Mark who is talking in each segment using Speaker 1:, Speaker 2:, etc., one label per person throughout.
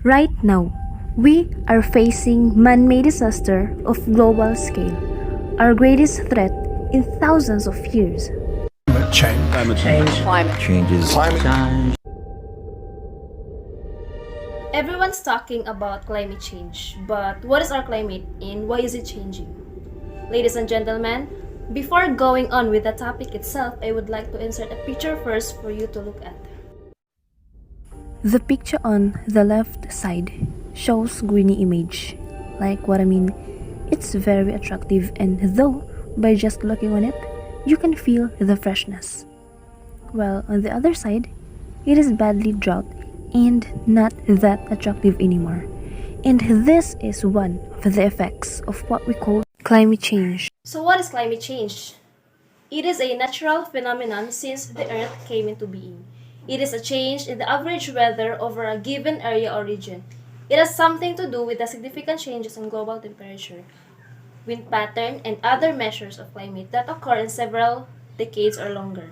Speaker 1: Right now, we are facing man-made disaster of global scale, our greatest threat in thousands of years.
Speaker 2: Climate change.
Speaker 3: Climate change.
Speaker 4: Climate
Speaker 3: Changes.
Speaker 2: Climate
Speaker 3: Change.
Speaker 5: Everyone's talking about climate change, but what is our climate and why is it changing? Ladies and gentlemen, before going on with the topic itself, I would like to insert a picture first for you to look at.
Speaker 1: The picture on the left side shows greeny image. Like what I mean, it's very attractive, and though by just looking on it, you can feel the freshness. While on the other side, it is badly drought and not that attractive anymore. And this is one of the effects of what we call climate change.
Speaker 5: So what is climate change? It is a natural phenomenon since the Earth came into being. It is a change in the average weather over a given area or region. It has something to do with the significant changes in global temperature, wind pattern, and other measures of climate that occur in several decades or longer.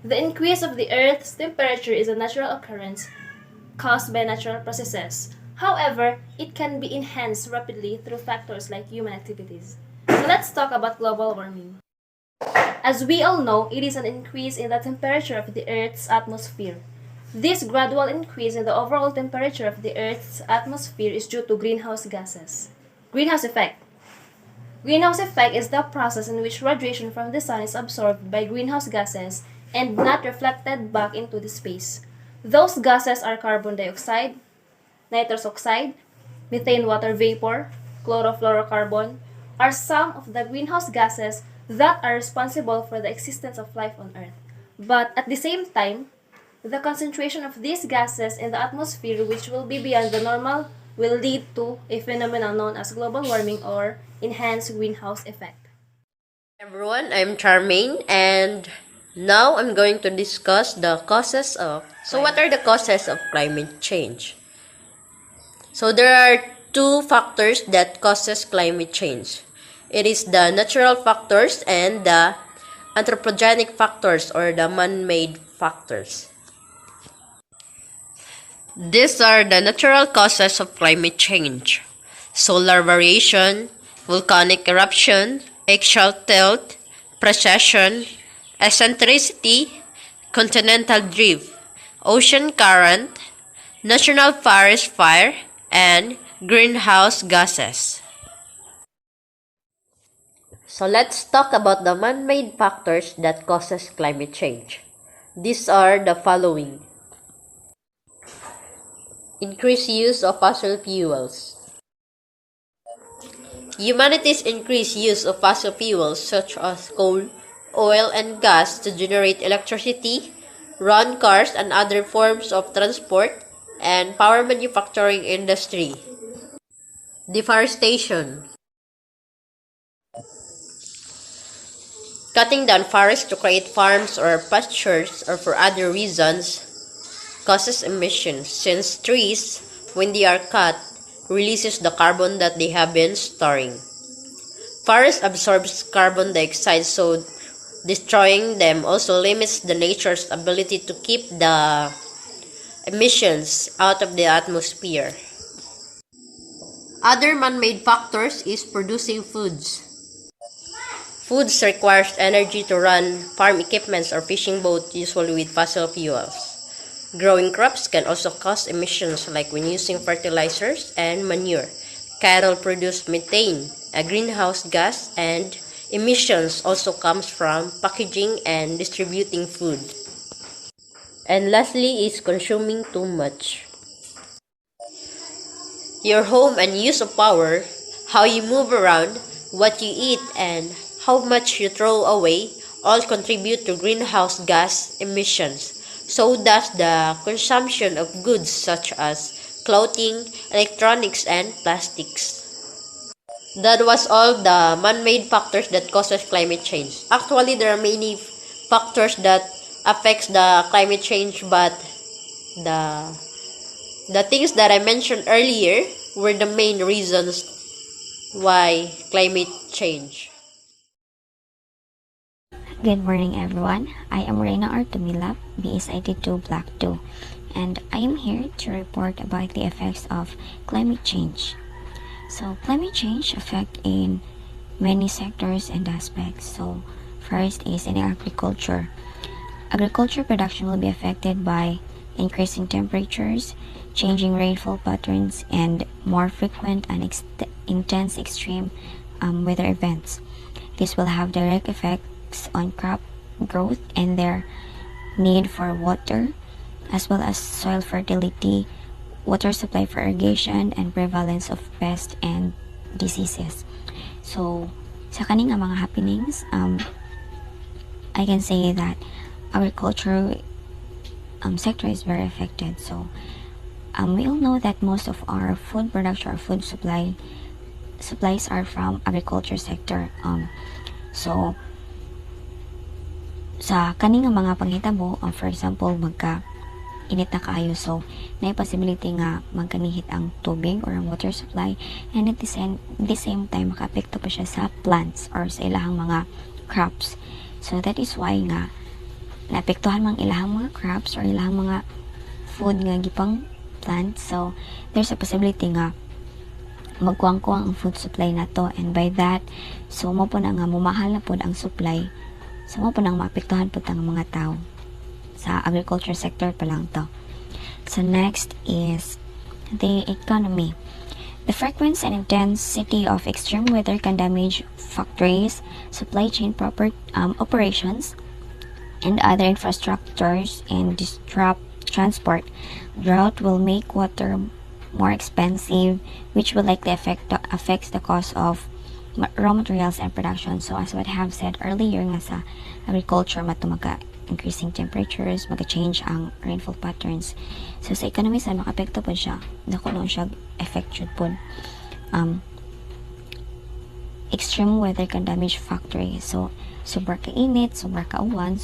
Speaker 5: The increase of the Earth's temperature is a natural occurrence caused by natural processes. However, it can be enhanced rapidly through factors like human activities. So let's talk about global warming. As we all know, it is an increase in the temperature of the Earth's atmosphere. This gradual increase in the overall temperature of the Earth's atmosphere is due to greenhouse gases. Greenhouse effect. Greenhouse effect is the process in which radiation from the sun is absorbed by greenhouse gases and not reflected back into the space. Those gases are carbon dioxide, nitrous oxide, methane water vapor, chlorofluorocarbon, are some of the greenhouse gases that are responsible for the existence of life on Earth. But at the same time, the concentration of these gases in the atmosphere, which will be beyond the normal, will lead to a phenomenon known as global warming or enhanced greenhouse effect.
Speaker 4: Everyone, I'm Charmaine, and now I'm going to discuss the causes of. So, what are the causes of climate change? So, there are two factors that causes climate change. It is the natural factors and the anthropogenic factors or the man-made factors. These are the natural causes of climate change: solar variation, volcanic eruption, axial tilt, precession, eccentricity, continental drift, ocean current, national forest fire, and greenhouse gases. So let's talk about the man-made factors that causes climate change. These are the following: increased use of fossil fuels. Humanity's increased use of fossil fuels such as coal, oil, and gas to generate electricity, run cars and other forms of transport, and power manufacturing industry. Deforestation. Cutting down forests to create farms or pastures or for other reasons causes emissions, since trees, when they are cut, releases the carbon that they have been storing. Forest absorbs carbon dioxide, so destroying them also limits the nature's ability to keep the emissions out of the atmosphere. Other man-made factors is producing foods. Foods requires energy to run farm equipments or fishing boats, usually with fossil fuels. Growing crops can also cause emissions, like when using fertilizers and manure. Cattle produce methane, a greenhouse gas, and emissions also comes from packaging and distributing food. And lastly is consuming too much. Your home and use of power, how you move around, what you eat, and how much you throw away all contribute to greenhouse gas emissions. So does the consumption of goods such as clothing, electronics, and plastics. That was all the man-made factors that causes climate change. Actually, there are many factors that affects the climate change, but the things that I mentioned earlier were the main reasons why climate change.
Speaker 6: Good morning everyone. I am Reina Artumilap, BS82 Block 2,
Speaker 2: and I am here to report about the effects of climate change. So, climate change affect in many sectors and aspects. So, first is in agriculture. Agriculture production will be affected by increasing temperatures, changing rainfall patterns, and more frequent and intense extreme weather events. This will have direct effects on crop growth and their need for water, as well as soil fertility, water supply for irrigation, and prevalence of pests and diseases. So, sa kaning nga mga happenings, I can say that agriculture sector is very affected. So, we all know that most of our food production or food supplies are from agriculture sector. So, sa kaning nga mga panghitabo, for example, init na kaayo, so na possibility nga magkanihit ang tubig or ang water supply, and at the same time makaapekto pa siya sa plants or sa ilahang mga crops. So that is why nga naapektuhan mang ilahang mga crops or ilahang mga food nga gipang plants. So there's a possibility nga magkuwang-kuwang ang food supply na to, and by that, so mo po na nga mumahal na po ang supply, so mo po nang maapektuhan po ang mga tao. Sa agriculture sector pa lang to. So next is the economy. The frequency and intensity of extreme weather can damage factories, supply chain operations, and other infrastructures, and disrupt transport. Drought will make water more expensive, which will likely affects the cost of raw materials and production. So as what I have said earlier nga sa agriculture, matumaga increasing temperatures, mag-change ang rainfall patterns. So sa economy sa makapekto po siya, naku nung siya effect yun po. Extreme weather can damage factories. So sobra kainit, sobra kauwan,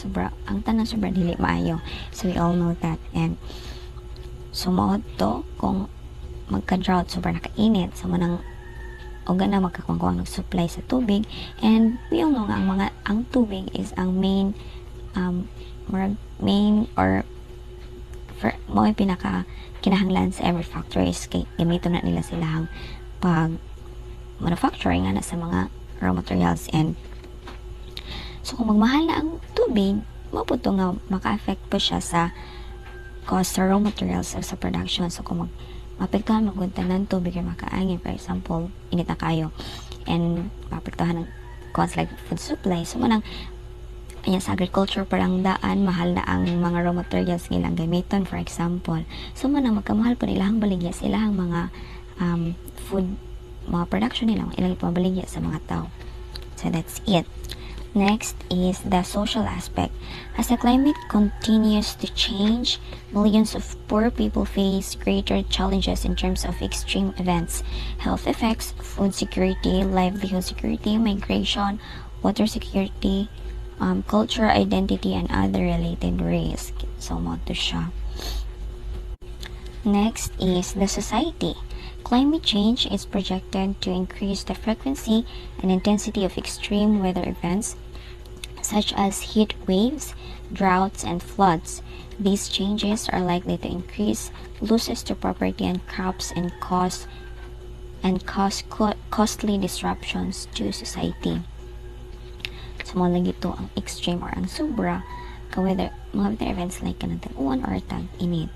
Speaker 2: ang tanan sobra dili maayo. So we all know that. And so maod to kung magka-drought, sobra nakainit, so manang o gana magkakuwang ng supply sa tubig. And we all know nga ang tubig is ang main or for mo pinaka kinahanglan sa every factories, kay gamito na nila silang pag manufacturing nga na sa mga raw materials. And so kung magmahal na ang tubig, maputo nga maka-affect po siya sa cost sa raw materials or sa production. So kung mapektuhan magunta ng tubig or makaangin, for example, init na kayo, and mapektuhan ng cost like food supply, so manang ayan, sa agriculture parang daan mahal na ang mga raw materials nilang gamiton, for example. So manang magkamahal po nilang baligya sa ilang mga food, mga production nilang ilang ipabaligya sa mga tao. So that's it. Next is the social aspect. As the climate continues to change, millions of poor people face greater challenges in terms of extreme events, health effects, food security, livelihood security, migration, water security, cultural identity, and other related risks. So mo to siya. Next is the society. Climate change is projected to increase the frequency and intensity of extreme weather events such as heat waves, droughts, and floods. These changes are likely to increase losses to property and crops and cause costly disruptions to society. So mga lagi to ang extreme or ang sobra mga weather events like kanang tag-uwan or tag-init.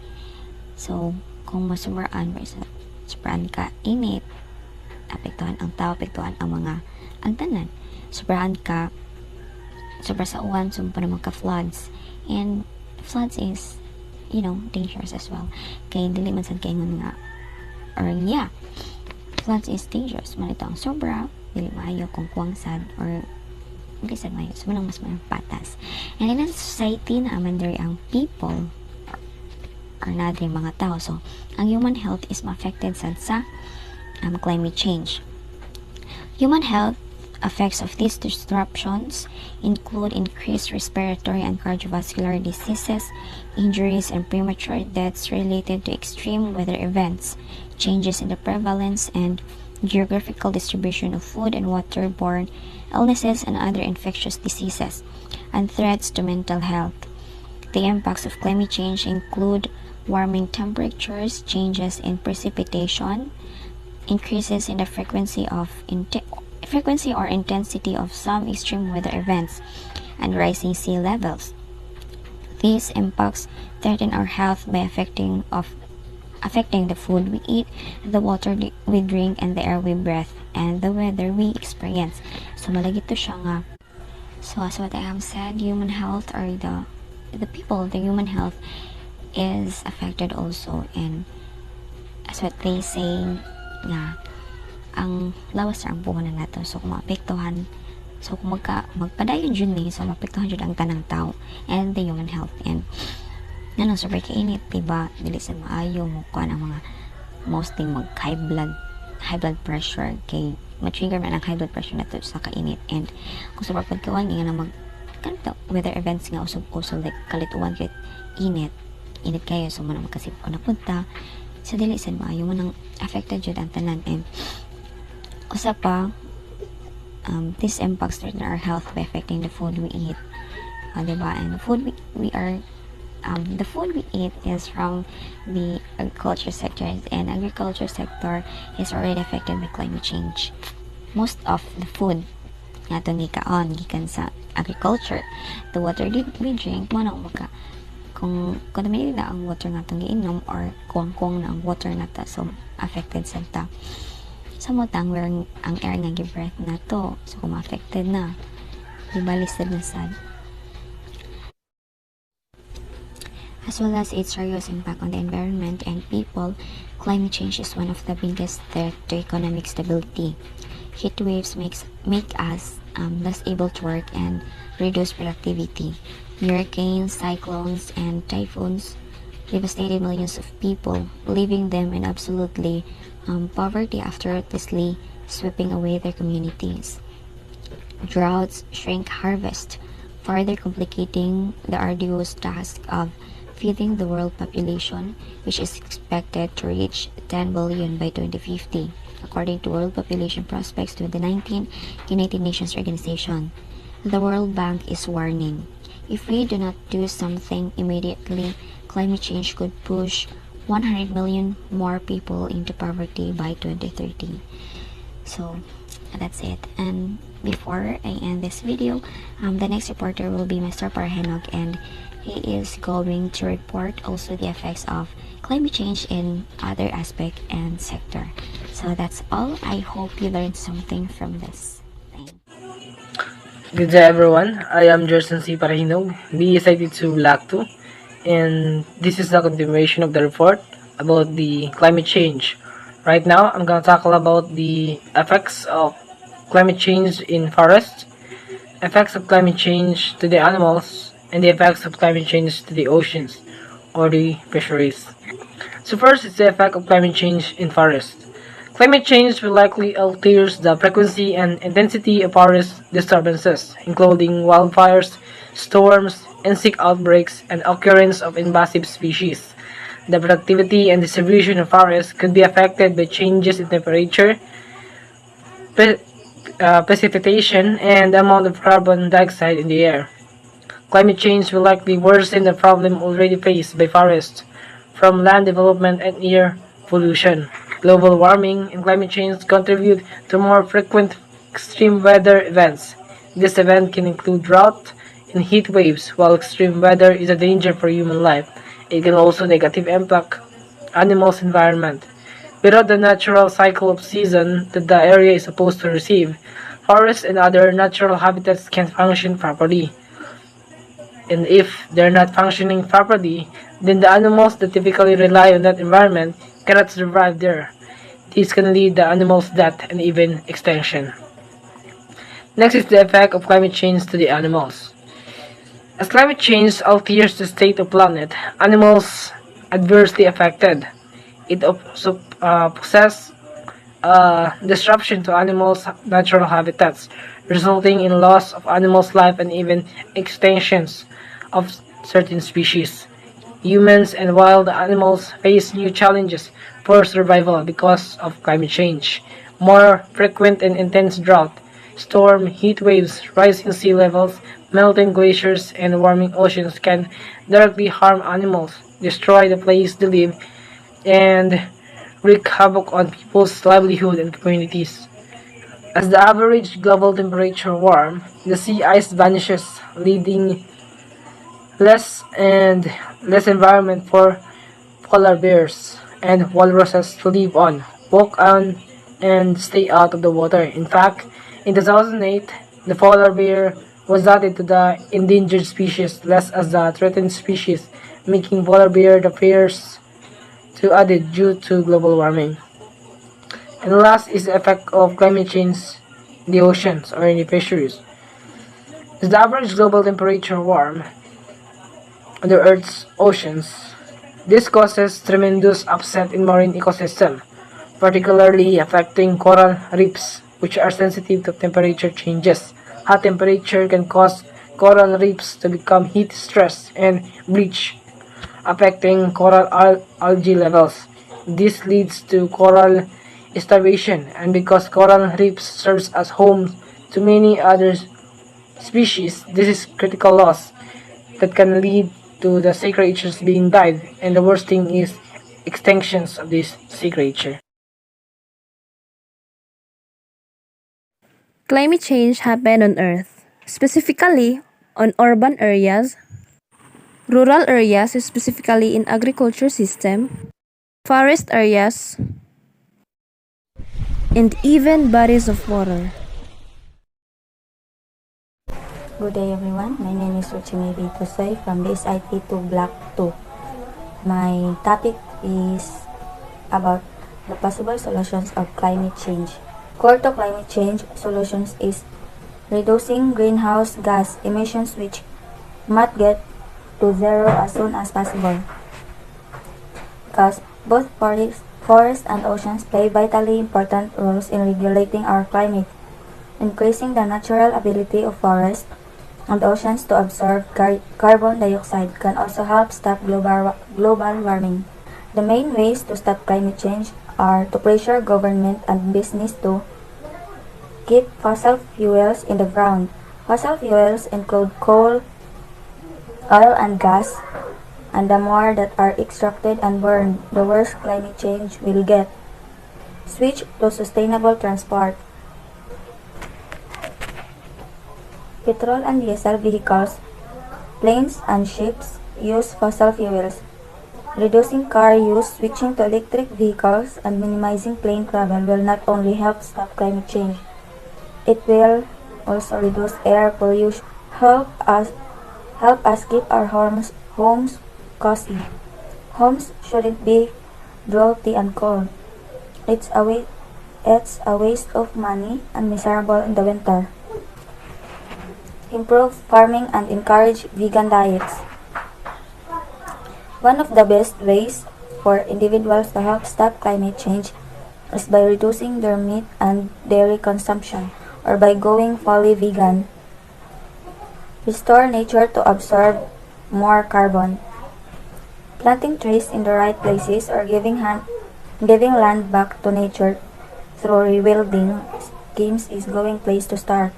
Speaker 2: So kung masubraan ka init, apektuhan ang tao, apektuhan ang tanan. Sobra sa uwan, so pa naman ka-floods. And floods is, dangerous as well. Kaya dili man sad kay nga, floods is dangerous. Man ito ang sobra, dili maayo kung kuwang sad, or hindi sad maayo. So manang mas patas. And in a society na aman diri ang people, or na diri mga tao. So, ang human health is ma-affected sad sa climate change. Human health effects of these disruptions include increased respiratory and cardiovascular diseases, injuries, and premature deaths related to extreme weather events, changes in the prevalence and geographical distribution of food and waterborne illnesses and other infectious diseases, and threats to mental health. The impacts of climate change include warming temperatures, changes in precipitation, increases in the frequency or intensity of some extreme weather events, and rising sea levels. These impacts threaten our health by affecting the food we eat, the water we drink, and the air we breathe, and the weather we experience. So malagit to siya nga. So as what I have said, human health or the human health is affected also, and as what they say nga, ang lawas ra ang puhunan nato. So kung maapektuhan, so kung magpadayon dyan ni, so maapektuhan dyan ang tanang tao and the human health. And nanong super kainit, diba? Dili sa maayo mo kuha ng mga mostly mag high blood pressure, kay ma-trigger man ang high blood pressure na to sa kainit. And kung sa pagkawan nga na kanto weather events nga usog-usog, like kalituan kit init kayo, so man magkasip o napunta, so dili sa maayo mo nang affected jud ang tanan. And usa pa, this impacts threaten our health by affecting the food we eat, diba? And the food the food we eat is from the agriculture sector, and agriculture sector is already affected by climate change. Most of the food nga itong gikan sa agriculture, the water we drink, mo na kung contaminated na ang water nga itong giinom, or kuwang-kuwang na ang water na ta, so affected sa ta. Sa motang ang air nga gi-breath na to, so kung affected na, diba listed na sad. As well as its serious impact on the environment and people, climate change is one of the biggest threats to economic stability. Heat waves make us less able to work and reduce productivity. Hurricanes, cyclones, and typhoons devastated millions of people, leaving them in absolutely poverty after ruthlessly sweeping away their communities. Droughts shrink harvest, further complicating the arduous task of feeding the world population, which is expected to reach 10 billion by 2050, according to World Population Prospects 2019, United Nations Organization. The World Bank is warning, if we do not do something immediately, climate change could push 100 million more people into poverty by 2030. So that's it. And before I end this video, the next reporter will be Mr. Parhenog, and he is going to report also the effects of climate change in other aspect and sector. So that's all. I hope you learned something from this. Thanks.
Speaker 3: Good day everyone, I am Jerson C. Parahinog, BE32 Black 2, and this is the continuation of the report about the climate change. Right now, I'm going to tackle about the effects of climate change in forests, effects of climate change to the animals, and the effects of climate change to the oceans or the fisheries. So first is the effect of climate change in forests. Climate change will likely alter the frequency and intensity of forest disturbances, including wildfires, storms, insect outbreaks, and occurrence of invasive species. The productivity and distribution of forests could be affected by changes in temperature, precipitation, and the amount of carbon dioxide in the air. Climate change will likely worsen the problem already faced by forests, from land development and air pollution. Global warming and climate change contribute to more frequent extreme weather events. This event can include drought and heat waves. While extreme weather is a danger for human life, it can also negatively impact animals' environment. Without the natural cycle of season that the area is supposed to receive, forests and other natural habitats can't function properly. And if they're not functioning properly, then the animals that typically rely on that environment cannot survive there. This can lead to animals' death and even extinction. Next is the effect of climate change to the animals. As climate change alters the state of planet, animals adversely affected. It also possesses disruption to animals' natural habitats, resulting in loss of animals' life and even extinctions of certain species. Humans and wild animals face new challenges for survival because of climate change. More frequent and intense drought, storm, heat waves, rising sea levels, melting glaciers, and warming oceans can directly harm animals, destroy the place they live, and wreak havoc on people's livelihood and communities. As the average global temperature warms, the sea ice vanishes, leaving less and less environment for polar bears and walruses to live on, walk on, and stay out of the water. In fact, in 2008, the polar bear was added to the endangered species list as a threatened species, making polar bear the first to added due to global warming. And last is the effect of climate change in the oceans or in the fisheries. As the average global temperature warm on the Earth's oceans, this causes tremendous upset in marine ecosystem, particularly affecting coral reefs, which are sensitive to temperature changes. High temperature can cause coral reefs to become heat stressed and bleach, affecting coral algae levels. This leads to coral starvation, and because coral reefs serves as homes to many other species, this is critical loss that can lead to the sea creatures being died, and the worst thing is extinctions of this sea creature.
Speaker 1: Climate change happened on Earth, specifically on urban areas, rural areas, specifically in agriculture system, forest areas, and even bodies of water.
Speaker 2: Good day everyone, my name is Ruchime Tusoy from BSIT 2 Block 2. My topic is about the possible solutions of climate change. Core to climate change solutions is reducing greenhouse gas emissions, which must get to zero as soon as possible, because both forests and oceans play vitally important roles in regulating our climate. Increasing the natural ability of forests and oceans to absorb carbon dioxide can also help stop global warming. The main ways to stop climate change are to pressure government and business to keep fossil fuels in the ground. Fossil fuels include coal, oil and gas, and the more that are extracted and burned, the worse climate change will get. Switch to sustainable transport. Petrol and diesel vehicles, planes and ships use fossil fuels. Reducing car use, switching to electric vehicles, and minimizing plane travel will not only help stop climate change, it will also reduce air pollution, help us keep our homes cozy. Homes shouldn't be draughty and cold. It's a waste of money and miserable in the winter. Improve farming and encourage vegan diets. One of the best ways for individuals to help stop climate change is by reducing their meat and dairy consumption, or by going fully vegan. Restore nature to absorb more carbon. Planting trees in the right places or giving land back to nature through rewilding schemes is going place to start.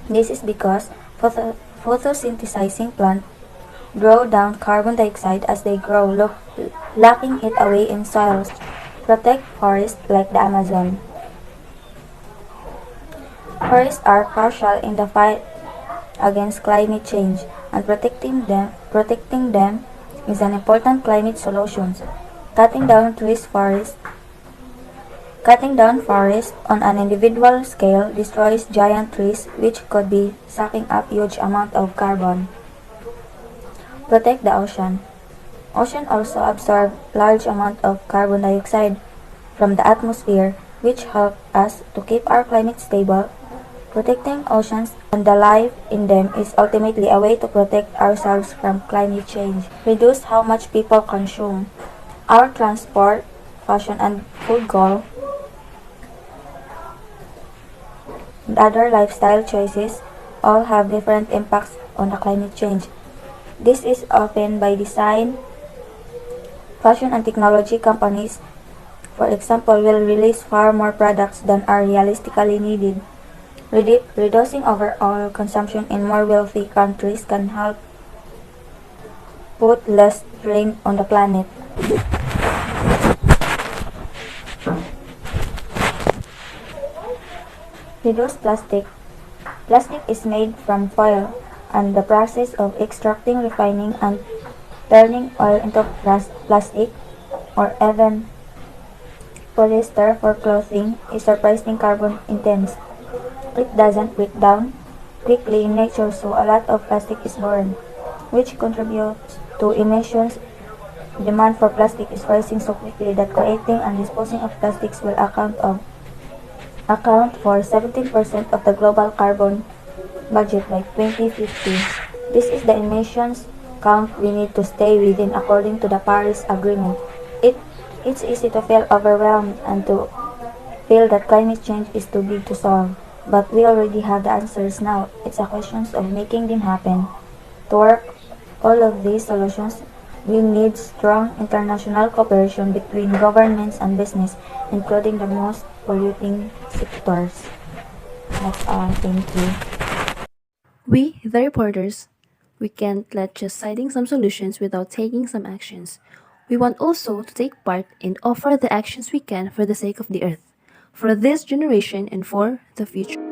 Speaker 2: This is because photosynthesizing plants grow down carbon dioxide as they grow, locking it away in soils. Protect forests like the Amazon. Forests are crucial in the fight against climate change, and protecting them is an important climate solution. Cutting down forests on an individual scale destroys giant trees, which could be sucking up huge amount of carbon. Protect the ocean. Ocean also absorb large amount of carbon dioxide from the atmosphere, which help us to keep our climate stable. Protecting oceans and the life in them is ultimately a way to protect ourselves from climate change. Reduce how much people consume. Our transport, fashion, and food goal and other lifestyle choices all have different impacts on the climate change. This is often by design. Fashion and technology companies, for example, will release far more products than are realistically needed. Reducing overall consumption in more wealthy countries can help
Speaker 6: put less strain on the planet. Reduce plastic. Plastic is made from foil, and the process of extracting, refining, and turning oil into plastic, or even polyester for clothing, is surprisingly carbon intense. It doesn't break down quickly in nature, so a lot of plastic is burned, which contributes to emissions. Demand for plastic is rising so quickly that creating and disposing of plastics will account for 17% of the global carbon budget by 2050. This is the emissions count we need to stay within according to the Paris Agreement. It's easy to feel overwhelmed and to feel that climate change is too big to solve. But we already have the answers now. It's a question of making them happen. To work all of these solutions, we need strong international cooperation between governments and business, including the most polluting sectors. That's all. Thank you.
Speaker 1: We, the reporters, we can't let just citing some solutions without taking some actions. We want also to take part and offer the actions we can for the sake of the earth, for this generation and for the future.